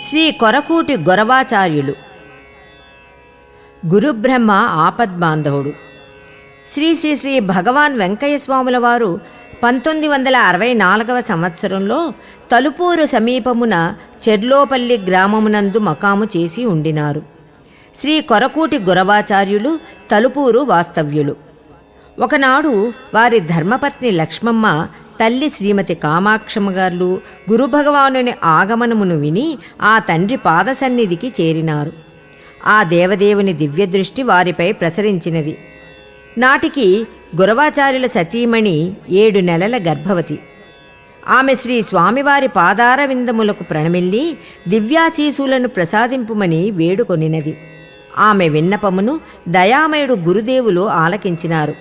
శ్రీ కొరకూటి గొరవాచార్యులు. గురుబ్రహ్మ ఆపద్బాంధవుడు. శ్రీ శ్రీ శ్రీ భగవాన్ వెంకయ్య స్వాముల వారు 1964 సంవత్సరంలో తలుపూరు సమీపమున చెర్లోపల్లి గ్రామమునందు మకాము చేసి ఉండినారు. శ్రీ కొరకూటి గొరవాచార్యులు తలుపూరు వాస్తవ్యులు. ఒకనాడు వారి ధర్మపత్ని లక్ష్మమ్మ, తల్లి శ్రీమతి కామాక్షమ్మ గారు గురుభగవానుని ఆగమనమును విని ఆ తండ్రి పాదసన్నిధికి చేరినారు. ఆ దేవదేవుని దివ్యదృష్టి వారిపై ప్రసరించినది. నాటికి గురవాచార్యుల సతీమణి 7 నెలల గర్భవతి. ఆమె శ్రీ స్వామివారి పాదార విందములకు ప్రణమిల్లి దివ్యాశీసులను ప్రసాదింపుమని వేడుకొనినది. ఆమె విన్నపమును దయామయుడు గురుదేవులు ఆలకించినారు.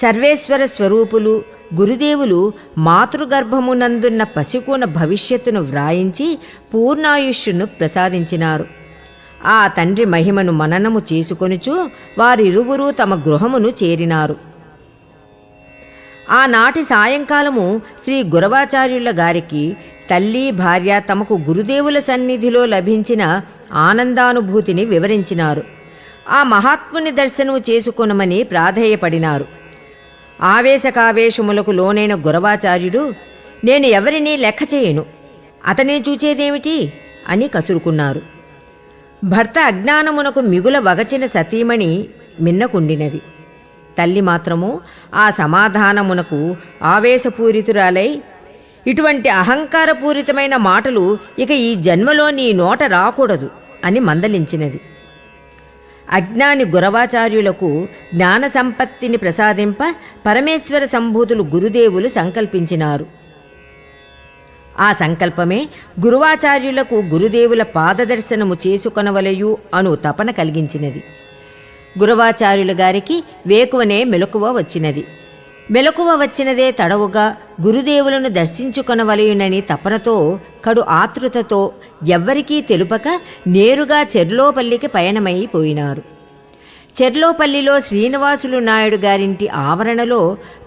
సర్వేశ్వర స్వరూపులు గురుదేవులు మాతృగర్భమునందున్న పసికూన భవిష్యత్తును వ్రాయించి పూర్ణాయుష్యును ప్రసాదించినారు. ఆ తండ్రి మహిమను మననము చేసుకొనుచు వారిరువురూ తమ గృహమును చేరినారు. ఆనాటి సాయంకాలము శ్రీ గురవాచార్యుల గారికి తల్లి భార్య తమకు గురుదేవుల సన్నిధిలో లభించిన ఆనందానుభూతిని వివరించినారు. ఆ మహాత్ముని దర్శనము చేసుకొనమని ప్రాధేయపడినారు. ఆవేశకావేశములకు లోనైన గురవాచార్యుడు, నేను ఎవరినీ లెక్క చేయను, అతనే చూచేదేమిటి అని కసురుకున్నారు. భర్త అజ్ఞానమునకు మిగుల వగచిన సతీమణి మిన్నకుండినది. తల్లి మాత్రము ఆ సమాధానమునకు ఆవేశపూరితురాలై, ఇటువంటి అహంకారపూరితమైన మాటలు ఇక ఈ జన్మలో నీ నోట రాకూడదు అని మందలించినది. అజ్ఞాని గురవాచార్యులకు జ్ఞాన సంపత్తిని ప్రసాదింప పరమేశ్వర సంభూతులు గురుదేవులు సంకల్పించినారు. ఆ సంకల్పమే గురువాచార్యులకు గురుదేవుల పాదదర్శనము చేసుకొనవలయు అను తపన కలిగించినది. గురవాచార్యుల గారికి వేకువనే మెలకువ వచ్చినది. మెలకువ వచ్చినదే తడవుగా గురుదేవులను దర్శించుకొనవలయునని తపనతో, కడు ఆతృతతో ఎవ్వరికీ తెలుపక నేరుగా చెర్లోపల్లికి పయనమైపోయినారు. చెర్లోపల్లిలో శ్రీనివాసులు నాయుడు గారింటి ఆవరణలో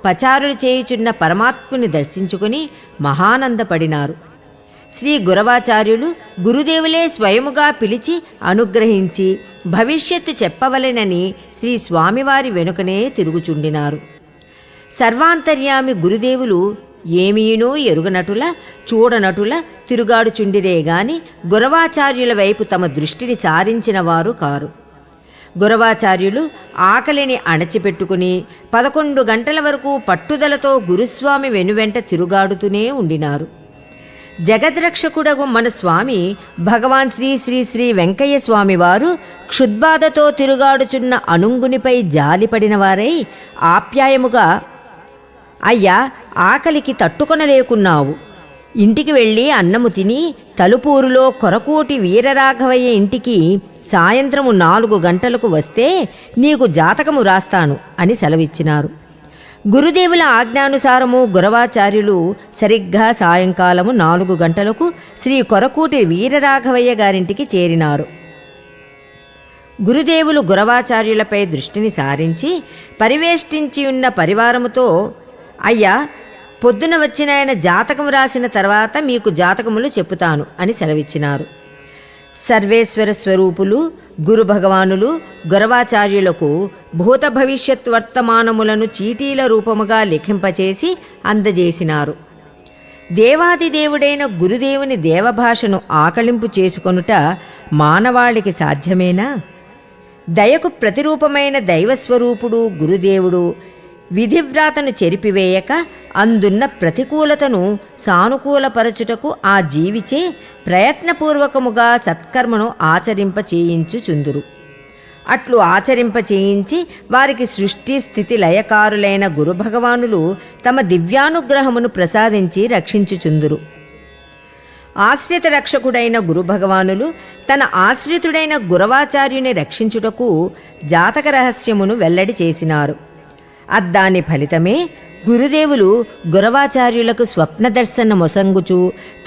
పచారులు చేయుచున్న పరమాత్ముని దర్శించుకుని మహానందపడినారు. శ్రీ గురవాచార్యులు గురుదేవులే స్వయముగా పిలిచి అనుగ్రహించి భవిష్యత్తు చెప్పవలెనని శ్రీ స్వామివారి వెనుకనే తిరుగుచుండినారు. సర్వాంతర్యామి గురుదేవులు ఏమీనూ ఎరుగనటుల చూడనటుల తిరుగాడుచుండిరే గాని గురవాచార్యుల వైపు తమ దృష్టిని సారించిన వారు కారు. గురవాచార్యులు ఆకలిని అణచిపెట్టుకుని 11 గంటల వరకు పట్టుదలతో గురుస్వామి వెనువెంట తిరుగాడుతూనే ఉండినారు. జగద్రక్షకుడగు మన స్వామి భగవాన్ శ్రీ శ్రీ శ్రీ వెంకయ్య స్వామి వారు క్షుద్బాధతో తిరుగాడుచున్న అనుంగునిపై జాలిపడిన వారై ఆప్యాయముగా, అయ్యా, ఆకలికి తట్టుకొనలేకున్నావు, ఇంటికి వెళ్ళి అన్నము తిని తలుపూరులో కొరకూటి వీరరాఘవయ్య ఇంటికి సాయంత్రము 4 గంటలకు వస్తే నీకు జాతకము రాస్తాను అని సెలవిచ్చినారు. గురుదేవుల ఆజ్ఞానుసారము గురవాచార్యులు సరిగ్గా సాయంకాలము 4 గంటలకు శ్రీ కొరకూటి వీరరాఘవయ్య గారింటికి చేరినారు. గురుదేవులు గురవాచార్యులపై దృష్టిని సారించి పరివేష్టించి ఉన్న పరివారముతో, అయ్యా, పొద్దున వచ్చిన ఆయన జాతకము రాసిన తర్వాత మీకు జాతకములు చెప్పుతాను అని సెలవిచ్చినారు. సర్వేశ్వర స్వరూపులు గురు భగవానులు గురవాచార్యులకు భూత భవిష్యత్ వర్తమానములను చీటీల రూపముగా లిఖింపచేసి అందజేసినారు. దేవాదిదేవుడైన గురుదేవుని దేవభాషను ఆకళింపు చేసుకొనుట మానవాళికి సాధ్యమేనా? దయకు ప్రతిరూపమైన దైవస్వరూపుడు గురుదేవుడు విధివ్రాతను చెరిపివేయక అందున్న ప్రతికూలతను సానుకూలపరచుటకు ఆ జీవిచే ప్రయత్నపూర్వకముగా సత్కర్మను ఆచరింపచేయించుచుందురు. అట్లు ఆచరింపచేయించి వారికి సృష్టి స్థితి లయకారులైన గురుభగవానులు తమ దివ్యానుగ్రహమును ప్రసాదించి రక్షించుచుందురు. ఆశ్రిత రక్షకుడైన గురుభగవానులు తన ఆశ్రితుడైన గురవాచార్యుని రక్షించుటకు జాతక రహస్యమును వెల్లడి చేసినారు. అద్దాని ఫలితమే గురుదేవులు గురవాచార్యులకు స్వప్న దర్శన మొసంగుచు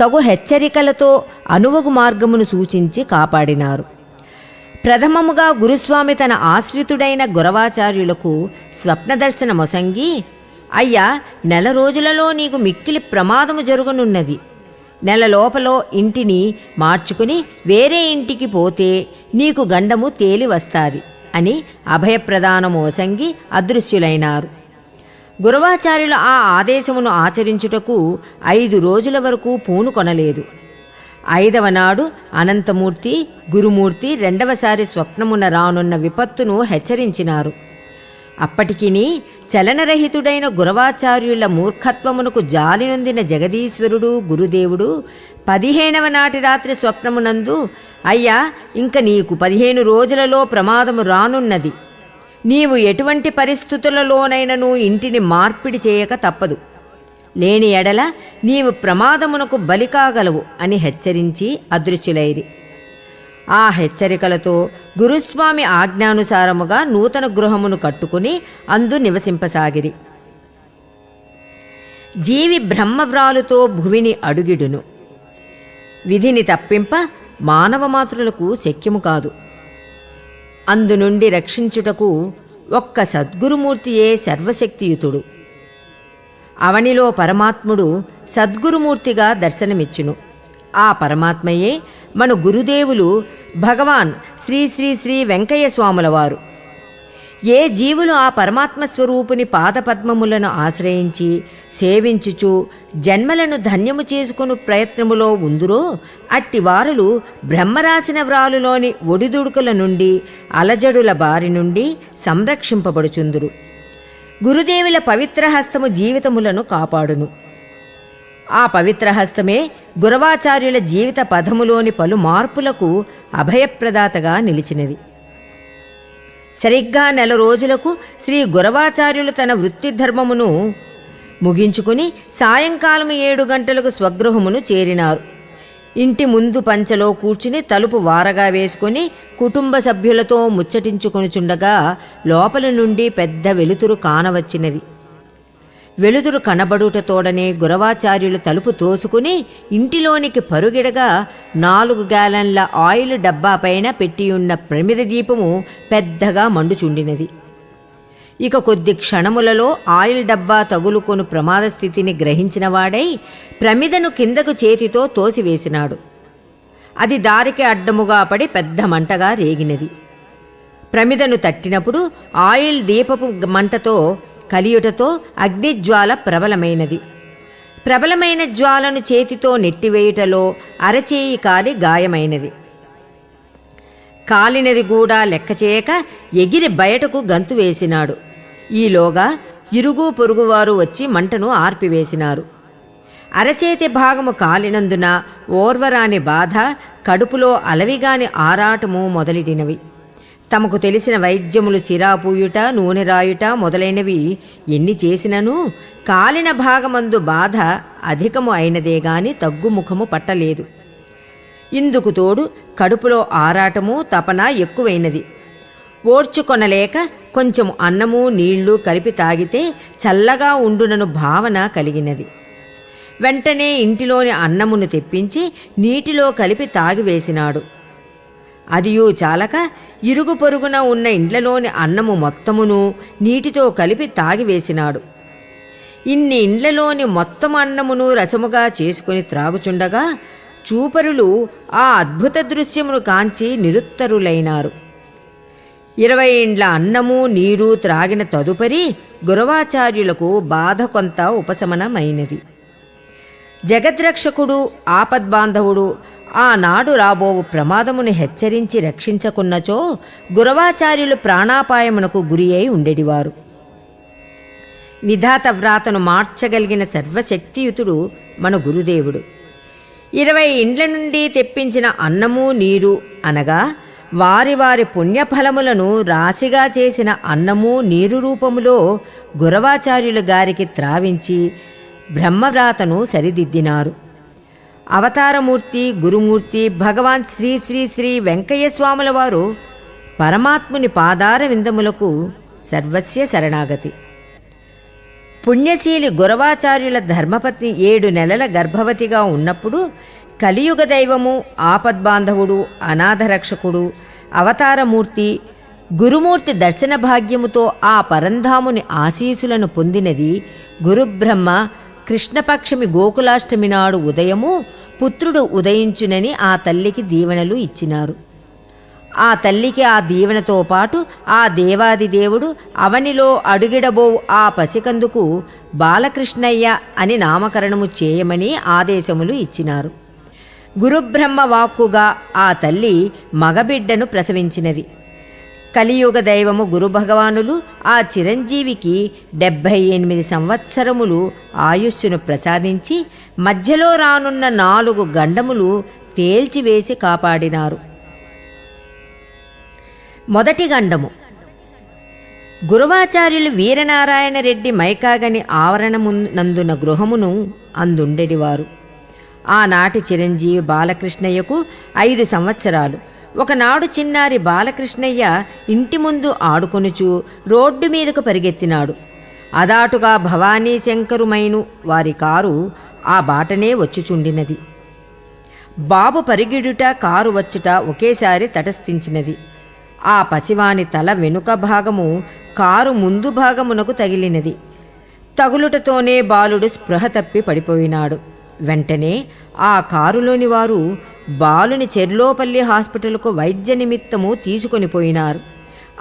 తగు హెచ్చరికలతో అనువగు మార్గమును సూచించి కాపాడినారు. ప్రథమముగా గురుస్వామి తన ఆశ్రితుడైన గురవాచార్యులకు స్వప్న దర్శన మొసంగి, అయ్యా, 4 రోజులలో నీకు మిక్కిలి ప్రమాదము జరుగునున్నది, నెల లోపల ఇంటిని మార్చుకుని వేరే ఇంటికి పోతే నీకు గండము తేలి వస్తాది అని అభయప్రదానమోసంగి అదృశ్యులైనారు. గురవాచార్యుల ఆ ఆదేశమును ఆచరించుటకు 5 రోజుల వరకు పూనుకొనలేదు. 5వ నాడు అనంతమూర్తి గురుమూర్తి 2వసారి స్వప్నమున రానున్న విపత్తును హెచ్చరించినారు. అప్పటికిని చలనరహితుడైన గురవాచార్యుల మూర్ఖత్వమునకు జాలి నొందిన జగదీశ్వరుడు గురుదేవుడు 15వ నాటి రాత్రి స్వప్నమునందు, అయ్యా, ఇంక నీకు 15 రోజులలో ప్రమాదము రానున్నది. నీవు ఎటువంటి పరిస్థితులలోనైనను ఇంటిని మార్పిడి చేయక తప్పదు. లేని ఎడల నీవు ప్రమాదమునకు బలి కాగలవు అని హెచ్చరించి అదృశ్యులైరి. ఆ హెచ్చరికలతో గురుస్వామి ఆజ్ఞానుసారముగా నూతన గృహమును కట్టుకుని అందు నివసింపసాగిరి. జీవి బ్రహ్మవ్రాలుతో భువిని అడుగిడును. విధిని తప్పింప మానవమాతృలకు శక్యము కాదు. అందునుండి రక్షించుటకు ఒక్క సద్గురుమూర్తియే సర్వశక్తియుతుడు. అవనిలో పరమాత్ముడు సద్గురుమూర్తిగా దర్శనమిచ్చును. ఆ పరమాత్మయే మన గురుదేవులు భగవాన్ శ్రీ శ్రీ శ్రీ వెంకయ్య స్వాముల వారు. ఏ జీవులు ఆ పరమాత్మ స్వరూపుని పాదపద్మములను ఆశ్రయించి సేవించుచు జన్మలను ధన్యము చేసుకుని ప్రయత్నములో ఉందురో అట్టి వారులు బ్రహ్మరాసిన వ్రాలులోని ఒడిదుడుకుల నుండి అలజడుల బారి నుండి సంరక్షింపబడుచుందురు. గురుదేవుల పవిత్ర హస్తము జీవితములను కాపాడును. ఆ పవిత్ర హస్తమే గురవాచార్యుల జీవిత పదములోని పలు మార్పులకు అభయప్రదాతగా నిలిచినది. సరిగ్గా 1 రోజులకు శ్రీ గురవాచార్యులు తన వృత్తి ధర్మమును ముగించుకుని సాయంకాలం 7 గంటలకు స్వగృహమును చేరినారు. ఇంటి ముందు పంచలో కూర్చుని తలుపు వారగా వేసుకుని కుటుంబ సభ్యులతో ముచ్చటించుకొనుచుండగా లోపల నుండి పెద్ద వెలుతురు కానవచ్చినది. వెలుతురు కనబడుటతోడనే గురవాచార్యులు తలుపు తోసుకుని ఇంటిలోనికి పరుగిడగా 4 గ్యాలన్ల ఆయిల్ డబ్బా పైన పెట్టియున్న ప్రమిద దీపము పెద్దగా మండుచుండినది. ఇక కొద్ది క్షణములలో ఆయిల్ డబ్బా తగులుకొను ప్రమాద స్థితిని గ్రహించిన వాడై ప్రమిదను కిందకు చేతితో తోసివేసినాడు. అది దారికి అడ్డముగా పడి పెద్ద మంటగా రేగినది. ప్రమిదను తట్టినప్పుడు ఆయిల్ దీపపు మంటతో కలియుటతో అగ్నిజ్వాల ప్రబలమైనది. ప్రబలమైన జ్వాలను చేతితో నెట్టివేయుటలో అరచేయి కాలి గాయమైనది. కాలినది కూడా లెక్క చేయక ఎగిరి బయటకు గంతు వేసినాడు. ఈలోగా ఇరుగు పొరుగువారు వచ్చి మంటను ఆర్పివేసినారు. అరచేతి భాగము కాలినందున ఓర్వరాని బాధ, కడుపులో అలవిగాని ఆరాటము మొదలెడినవి. తమకు తెలిసిన వైద్యములు సిరాపూయుట, నూనె రాయుట మొదలైనవి ఎన్ని చేసినను కాలిన భాగమందు బాధ అధికము అయినదే గాని తగ్గుముఖము పట్టలేదు. ఇందుకు తోడు కడుపులో ఆరాటము, తపన ఎక్కువైనది. ఓర్చుకొనలేక కొంచెం అన్నము నీళ్లు కలిపి తాగితే చల్లగా ఉండునను భావన కలిగినది. వెంటనే ఇంటిలోని అన్నమును తెప్పించి నీటిలో కలిపి తాగివేసినాడు. అదియూ చాలక ఇరుగు పొరుగున ఉన్న ఇండ్లలోని అన్నము మొత్తమును నీటితో కలిపి తాగివేసినాడు. ఇన్ని ఇండ్లలోని మొత్తం అన్నమును రసముగా చేసుకుని త్రాగుచుండగా చూపరులు ఆ అద్భుత దృశ్యమును కాంచి నిరుత్తరులైనారు. 20 ఇండ్ల అన్నము నీరు త్రాగిన తదుపరి గురవాచార్యులకు బాధ కొంత ఉపశమనమైనది. జగద్రక్షకుడు ఆపద్బాంధవుడు ఆనాడు రాబోవు ప్రమాదమును హెచ్చరించి రక్షించకున్నచో గురవాచార్యులు ప్రాణాపాయమునకు గురి అయి ఉండేటివారు. విధాత వ్రాతను మార్చగలిగిన సర్వశక్తియుతుడు మన గురుదేవుడు. 20 ఇండ్ల నుండి తెప్పించిన అన్నము నీరు అనగా వారి వారి పుణ్యఫలములను రాశిగా చేసిన అన్నము నీరు రూపములో గురవాచార్యులు గారికి త్రావించి బ్రహ్మవ్రాతను సరిదిద్దినారు. అవతారమూర్తి గురుమూర్తి భగవాన్ శ్రీ శ్రీ శ్రీ వెంకయ్య స్వాముల వారు పరమాత్ముని పాదార విందములకు సర్వస్య శరణాగతి. పుణ్యశీలి గురవాచార్యుల ధర్మపత్ని 7 నెలల గర్భవతిగా ఉన్నప్పుడు కలియుగ దైవము, ఆపద్బాంధవుడు, అనాథరక్షకుడు, అవతారమూర్తి గురుమూర్తి దర్శన భాగ్యముతో ఆ పరంధాముని ఆశీసులను పొందినది గురుబ్రహ్మ కృష్ణపక్షమి గోకులాష్టమి నాడు ఉదయము పుత్రుడు ఉదయించునని ఆ తల్లికి దీవెనలు ఇచ్చినారు. ఆ తల్లికి ఆ దీవెనతో పాటు ఆ దేవాదిదేవుడు అవనిలో అడుగిడబో ఆ పసికందుకు బాలకృష్ణయ్య అని నామకరణము చేయమని ఆదేశములు ఇచ్చినారు. గురుబ్రహ్మ వాక్కుగా ఆ తల్లి మగబిడ్డను ప్రసవించినది. కలియుగ దైవము గురుభగవానులు ఆ చిరంజీవికి 78 సంవత్సరములు ఆయుస్సును ప్రసాదించి మధ్యలో రానున్న 4 గండములు తేల్చివేసి కాపాడినారు. మొదటి గండము. గురువాచార్యులు వీరనారాయణ రెడ్డి మైకాగని ఆవరణమునందున గృహమును అందుండెడివారు. ఆనాటి చిరంజీవి బాలకృష్ణయ్యకు 5 సంవత్సరాలు. ఒకనాడు చిన్నారి బాలకృష్ణయ్య ఇంటి ముందు ఆడుకొనుచు రోడ్డు మీదకు పరిగెత్తినాడు. అదాటుగా భవానీ శంకరుమైను వారి కారు ఆ బాటనే వచ్చుచుండినది. బాబు పరిగిడుట కారు వచ్చుట ఒకేసారి తటస్థించినది. ఆ పసివాని తల వెనుక భాగము కారు ముందు భాగమునకు తగిలినది. తగులుటతోనే బాలుడు స్పృహ తప్పి పడిపోయినాడు. వెంటనే ఆ కారులోని వారు బాలుని చెర్లోపల్లి హాస్పిటల్కు వైద్య నిమిత్తము తీసుకొని పోయినారు.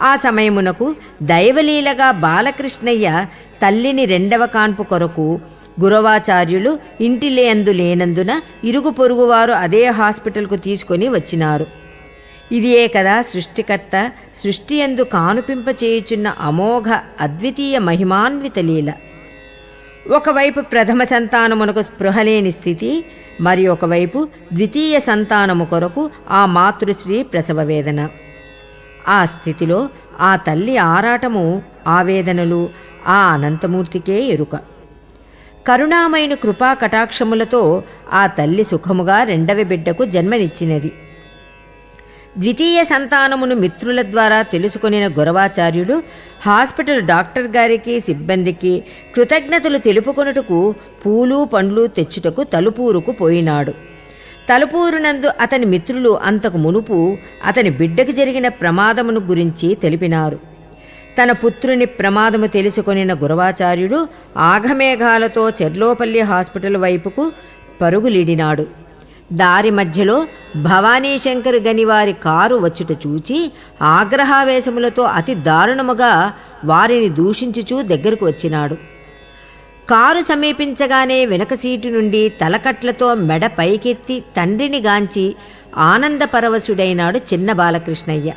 ఆ సమయమునకు దైవలీలగా బాలకృష్ణయ్య తల్లిని 2వ కాన్పు కొరకు గురవాచార్యులు ఇంటి లేనందున ఇరుగు పొరుగువారు అదే హాస్పిటల్కు తీసుకొని వచ్చినారు. ఇదియే కదా సృష్టికర్త సృష్టి యందు కానుపింప చేయుచున్న అమోఘ అద్వితీయ మహిమాన్విత లీల. ఒకవైపు ప్రథమ సంతానమునకు స్పృహలేని స్థితి, మరి ఒకవైపు ద్వితీయ సంతానము కొరకు ఆ మాతృశ్రీ ప్రసవ వేదన. ఆ స్థితిలో ఆ తల్లి ఆరాటము, ఆవేదనలు ఆ అనంతమూర్తికే ఎరుక. కరుణామయుని కృపా కటాక్షములతో ఆ తల్లి సుఖముగా 2వ బిడ్డకు జన్మనిచ్చినది. ద్వితీయ సంతానమును మిత్రుల ద్వారా తెలుసుకొనిన గురవాచార్యుడు హాస్పిటల్ డాక్టర్ గారికి సిబ్బందికి కృతజ్ఞతలు తెలుపుకొనుటకు పూలు పండ్లు తెచ్చుటకు తలుపూరుకు పోయినాడు. తలుపూరునందు అతని మిత్రులు అంతకు మునుపు అతని బిడ్డకు జరిగిన ప్రమాదమును గురించి తెలిపినారు. తన పుత్రుని ప్రమాదము తెలుసుకొనిన గురవాచార్యుడు ఆఘమేఘాలతో చెర్లోపల్లి హాస్పిటల్ వైపుకు పరుగులీడినాడు. దారి మధ్యలో భవానీశంకరు గనివారి కారు వచ్చుట చూచి ఆగ్రహావేశములతో అతి దారుణముగా వారిని దూషించుచూ దగ్గరకు వచ్చినాడు. కారు సమీపించగానే వెనక సీటు నుండి తలకట్లతో మెడ పైకెత్తి తండ్రిని గాంచి ఆనందపరవశుడైనాడు చిన్న బాలకృష్ణయ్య.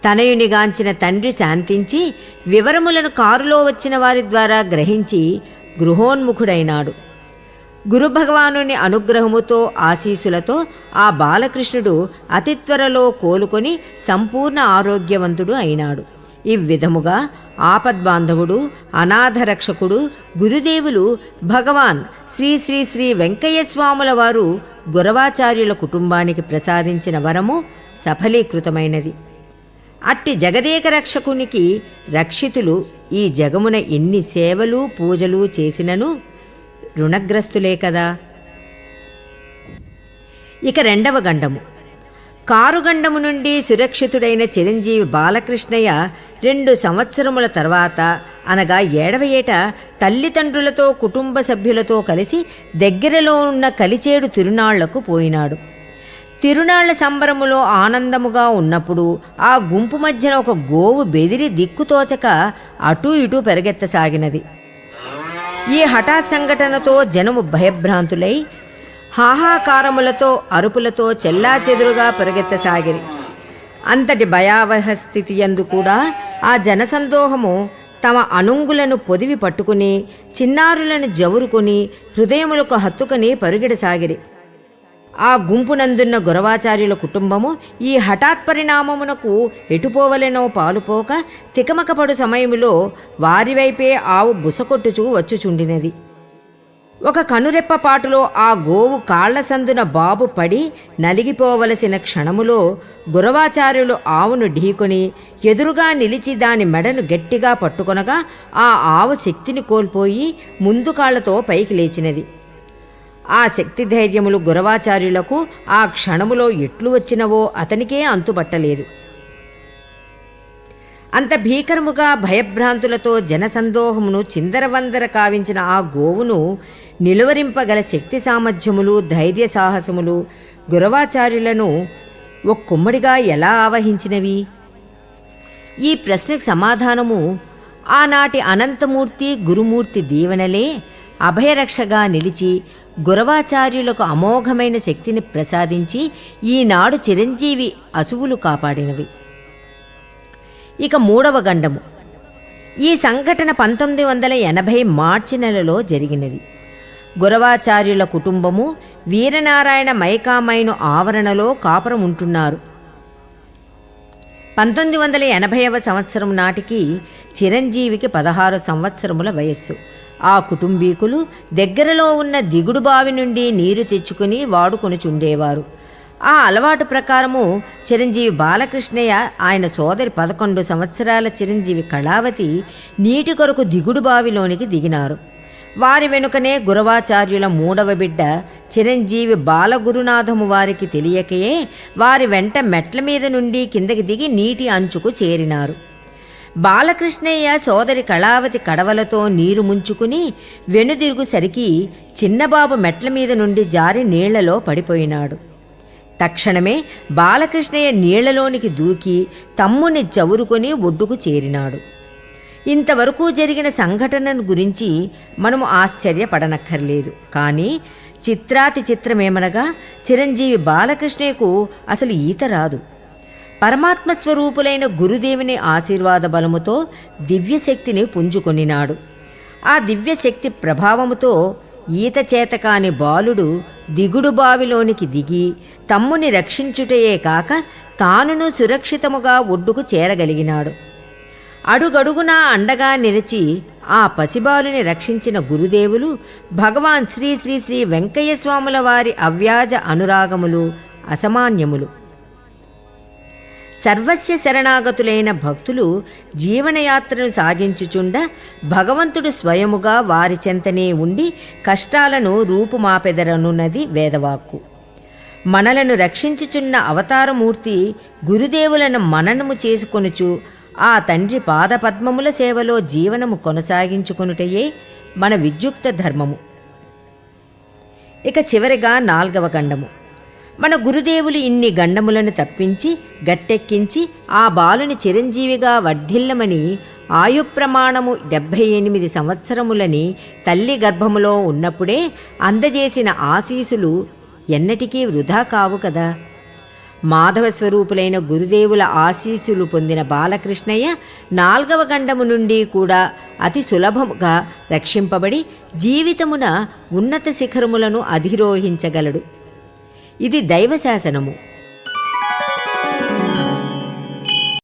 తనయునిగాంచిన తండ్రి శాంతించి వివరములను కారులో వచ్చిన వారి ద్వారా గ్రహించి గృహోన్ముఖుడైనాడు. గురుభగవానుని అనుగ్రహముతో ఆశీసులతో ఆ బాలకృష్ణుడు అతి త్వరలో కోలుకొని సంపూర్ణ ఆరోగ్యవంతుడు అయినాడు. ఈ విధముగా ఆపద్బాంధవుడు, అనాథరక్షకుడు, గురుదేవులు భగవాన్ శ్రీ శ్రీ శ్రీ వెంకయ్యస్వాముల వారు గురవాచార్యుల కుటుంబానికి ప్రసాదించిన వరము సఫలీకృతమైనది. అట్టి జగదేక రక్షకునికి రక్షితులు ఈ జగమున ఎన్ని సేవలు పూజలు చేసినను రుణగ్రస్తులే కదా. ఇక 2వ గండము. కారుగండము నుండి సురక్షితుడైన చిరంజీవి బాలకృష్ణయ్య 2 సంవత్సరముల తర్వాత అనగా 7వ ఏట తల్లిదండ్రులతో కుటుంబ సభ్యులతో కలిసి దగ్గరలో ఉన్న కలిచేడు తిరునాళ్లకు పోయినాడు. తిరునాళ్ల సంబరములో ఆనందముగా ఉన్నప్పుడు ఆ గుంపు మధ్యన ఒక గోవు బెదిరి దిక్కుతోచక అటూ ఇటూ పెరగెత్తసాగినది. ఈ హఠాత్ సంఘటనతో జనము భయభ్రాంతులై హాహాకారములతో అరుపులతో చెల్లాచెదురుగా పెరగెత్తసాగిరి. అంతటి భయావహ స్థితి యందు కూడా ఆ జనసందోహము తమ అణుంగులను పొదివి పట్టుకుని చిన్నారులను జవురుకొని హృదయములకు హత్తుకొని పరుగిడసాగిరి. ఆ గుంపునందున్న గురవాచార్యుల కుటుంబము ఈ హఠాత్ పరిణామమునకు ఎటుపోవలెనో పాలుపోక తికమకపడు సమయములో వారివైపే ఆవు బుసకొట్టుచూ వచ్చుచుండినది. ఒక కనురెప్పపాటులో ఆ గోవు కాళ్ల సందున బాబు పడి నలిగిపోవలసిన క్షణములో గురవాచార్యులు ఆవును ఢీకొని ఎదురుగా నిలిచి దాని మెడను గట్టిగా పట్టుకొనగా ఆ ఆవు శక్తిని కోల్పోయి ముందు కాళ్లతో పైకి లేచినది. ఆ శక్తి ధైర్యములు గురవాచార్యులకు ఆ క్షణములో ఎట్లు వచ్చినవో అతనికే అంతుబట్టలేదు. అంత భీకరముగా భయభ్రాంతులతో జనసందోహమును చిందరవందర కావించిన ఆ గోవును నిలువరింపగల శక్తి సామర్థ్యములు, ధైర్య సాహసములు గురవాచార్యులను ఒక్కుమ్మడిగా ఎలా ఆవహించినవి? ఈ ప్రశ్నకు సమాధానము ఆనాటి అనంతమూర్తి గురుమూర్తి దీవెనలే అభయరక్షగా నిలిచి గురవాచార్యులకు అమోఘమైన శక్తిని ప్రసాదించి ఈనాడు చిరంజీవి అసువులు కాపాడినవి. ఇక 3వ గండము. ఈ సంఘటన 1980 మార్చి నెలలో జరిగినది. గురవాచార్యుల కుటుంబము వీరనారాయణ మైకామైను ఆవరణలో కాపురం ఉంటున్నారు. 1980వ సంవత్సరం నాటికి చిరంజీవికి 16 సంవత్సరముల వయస్సు. ఆ కుటుంబీకులు దగ్గరలో ఉన్న దిగుడు బావి నుండి నీరు తెచ్చుకుని వాడుకొనుచుండేవారు. ఆ అలవాటు ప్రకారము చిరంజీవి బాలకృష్ణయ్య, ఆయన సోదరి 11 సంవత్సరాల చిరంజీవి కళావతి నీటి కొరకు దిగుడు బావిలోనికి దిగినారు. వారి వెనుకనే గురవాచార్యుల 3వ బిడ్డ చిరంజీవి బాలగురునాథము వారికి తెలియకయే వారి వెంట మెట్ల మీద నుండి కిందకి దిగి నీటి అంచుకు చేరినారు. బాలకృష్ణయ్య సోదరి కళావతి కడవలతో నీరు ముంచుకుని వెనుదిరుగుసరికి చిన్నబాబు మెట్ల మీద నుండి జారి నీళ్లలో పడిపోయినాడు. తక్షణమే బాలకృష్ణయ్య నీళ్లలోనికి దూకి తమ్ముని చవురుకొని ఒడ్డుకు చేరినాడు. ఇంతవరకు జరిగిన సంఘటనను గురించి మనము ఆశ్చర్యపడనక్కర్లేదు. కానీ చిత్రాతి చిత్రమేమనగా చిరంజీవి బాలకృష్ణయ్యకు అసలు ఈత రాదు. పరమాత్మ స్వరూపులైన గురుదేవుని ఆశీర్వాద బలముతో దివ్యశక్తిని పుంజుకొనినాడు. ఆ దివ్యశక్తి ప్రభావముతో ఈత చేతకాని బాలుడు దిగుడు బావిలోనికి దిగి తమ్ముని రక్షించుటయే కాక తానును సురక్షితముగా ఒడ్డుకు చేరగలిగినాడు. అడుగడుగునా అండగా నిలిచి ఆ పసిబాలుని రక్షించిన గురుదేవులు భగవాన్ శ్రీ శ్రీ శ్రీ వెంకయ్య స్వాముల వారి అవ్యాజ అనురాగములు అసమాన్యములు. సర్వస్య శరణాగతులైన భక్తులు జీవనయాత్రను సాగించుచుండ భగవంతుడు స్వయముగా వారి చెంతనే ఉండి కష్టాలను రూపుమాపెదరనున్నది వేదవాక్కు. మనలను రక్షించుచున్న అవతారమూర్తి గురుదేవులను మననము చేసుకొనుచు ఆ తండ్రి పాదపద్మముల సేవలో జీవనము కొనసాగించుకొనుటయే మన విద్యుక్త ధర్మము. ఇక చివరిగా 4వ గండము. మన గురుదేవులు ఇన్ని గండములను తప్పించి గట్టెక్కించి ఆ బాలుని చిరంజీవిగా వర్ధిల్లమని ఆయుప్రమాణము 78 సంవత్సరములని తల్లి గర్భములో ఉన్నప్పుడే అందజేసిన ఆశీసులు ఎన్నటికీ వృధా కావు కదా. మాధవ స్వరూపులైన గురుదేవుల ఆశీస్సులు పొందిన బాలకృష్ణయ్య 4వ గండము నుండి కూడా అతి సులభముగా రక్షింపబడి జీవితమున ఉన్నత శిఖరములను అధిరోహించగలడు. ఇది దైవశాసనము.